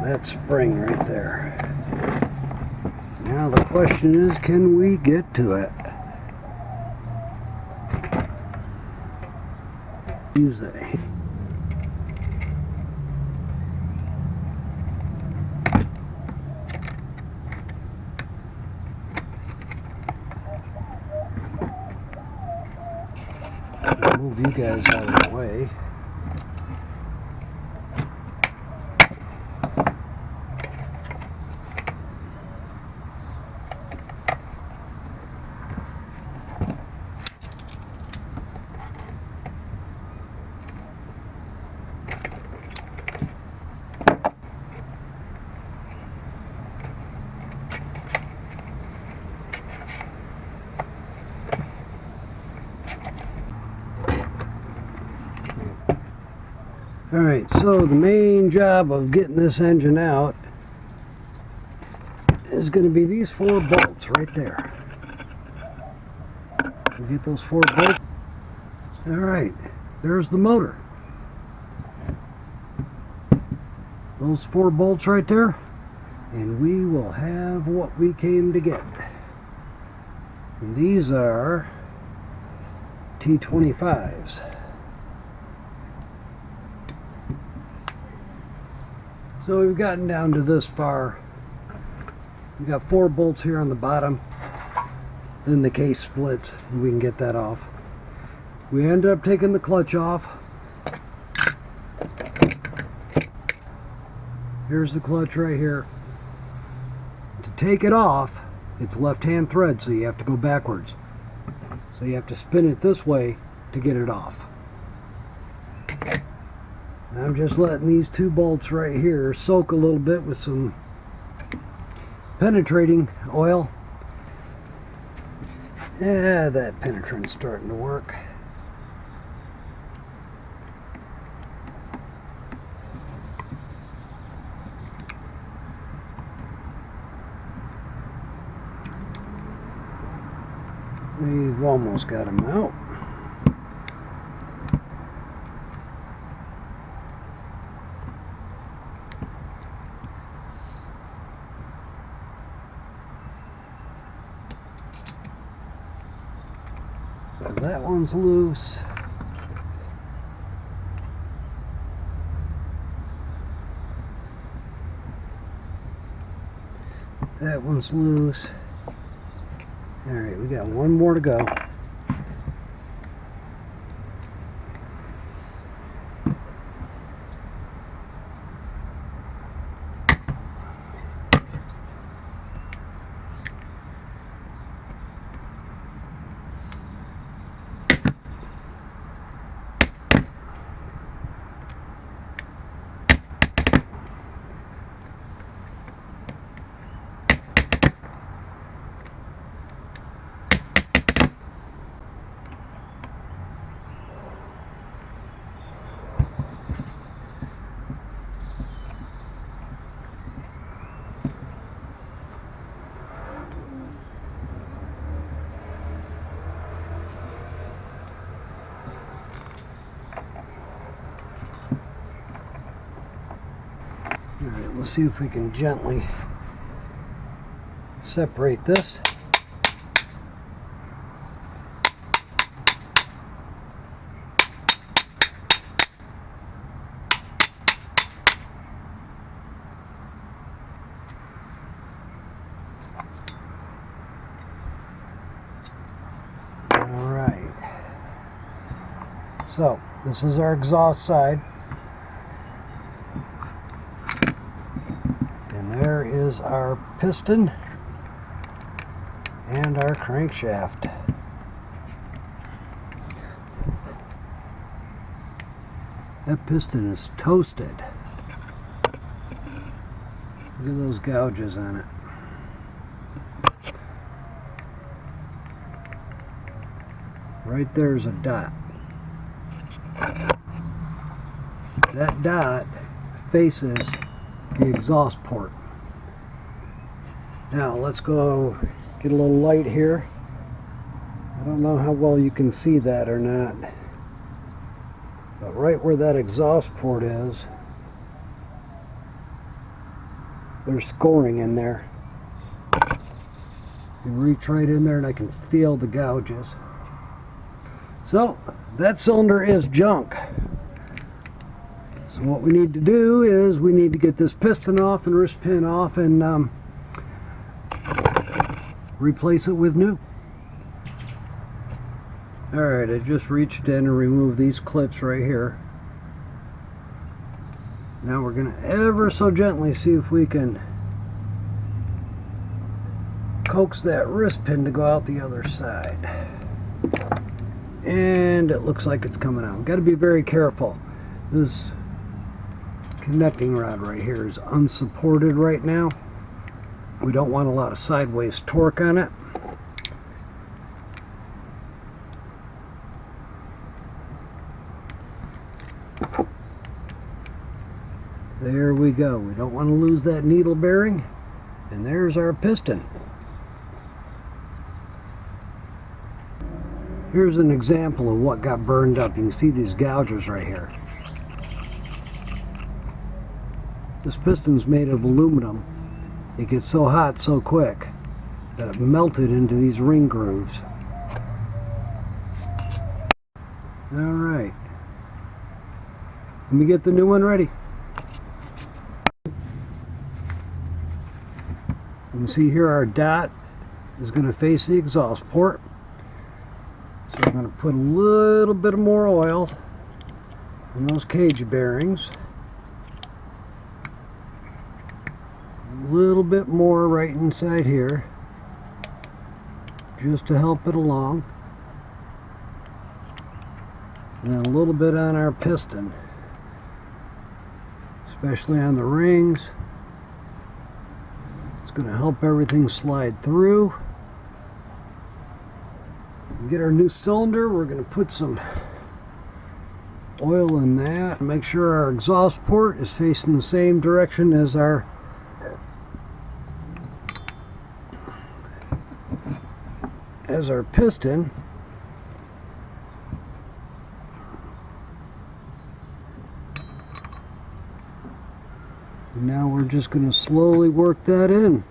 that spring right there. Now the question is, can we get to it? Use that. Move you guys out of the way. Alright, so the main job of getting this engine out is going to be these 4 bolts right there. You get those 4 bolts. Alright, there's the motor. Those 4 bolts right there, and we will have what we came to get. And these are T25s. So we've gotten down to this far. We've got 4 bolts here on the bottom. Then the case splits and we can get that off. We ended up taking the clutch off. Here's the clutch right here. To take it off, it's left-hand thread, so you have to go backwards. So you have to spin it this way to get it off. I'm just letting these 2 bolts right here soak a little bit with some penetrating oil. Yeah, that penetrant's starting to work. We've almost got them out. So that one's loose. That one's loose. Alright, we got one more to go. Alright, let's see if we can gently separate this. Alright, so this is our exhaust side. There is our piston and our crankshaft. That piston is toasted. Look at those gouges on it. Right there's a dot. That dot faces the exhaust port. Now let's go get a little light here. I don't know how well you can see that or not, but right where that exhaust port is, There's scoring in there. You can reach right in there and I can feel the gouges. So that cylinder is junk. So what we need to do is we need to get this piston off and wrist pin off and replace it with new. Alright, I just reached in and removed these clips right here. Now we're going to ever so gently see if we can coax that wrist pin to go out the other side. And it looks like it's coming out. Got to be very careful. This connecting rod right here is unsupported right now. We don't want a lot of sideways torque on it. There we go. We don't want to lose that needle bearing. And there's our piston. Here's an example of what got burned up. You can see these gouges right here. This piston's made of aluminum. It gets so hot so quick that it melted into these ring grooves. Alright. Let me get the new one ready. You can see here our dot is going to face the exhaust port. So I'm going to put a little bit more oil in those cage bearings. A little bit more right inside here, just to help it along. And then a little bit on our piston, especially on the rings. It's going to help everything slide through. Get our new cylinder. We're going to put some oil in that. Make sure our exhaust port is facing the same direction as our piston. And now we're just going to slowly work that in.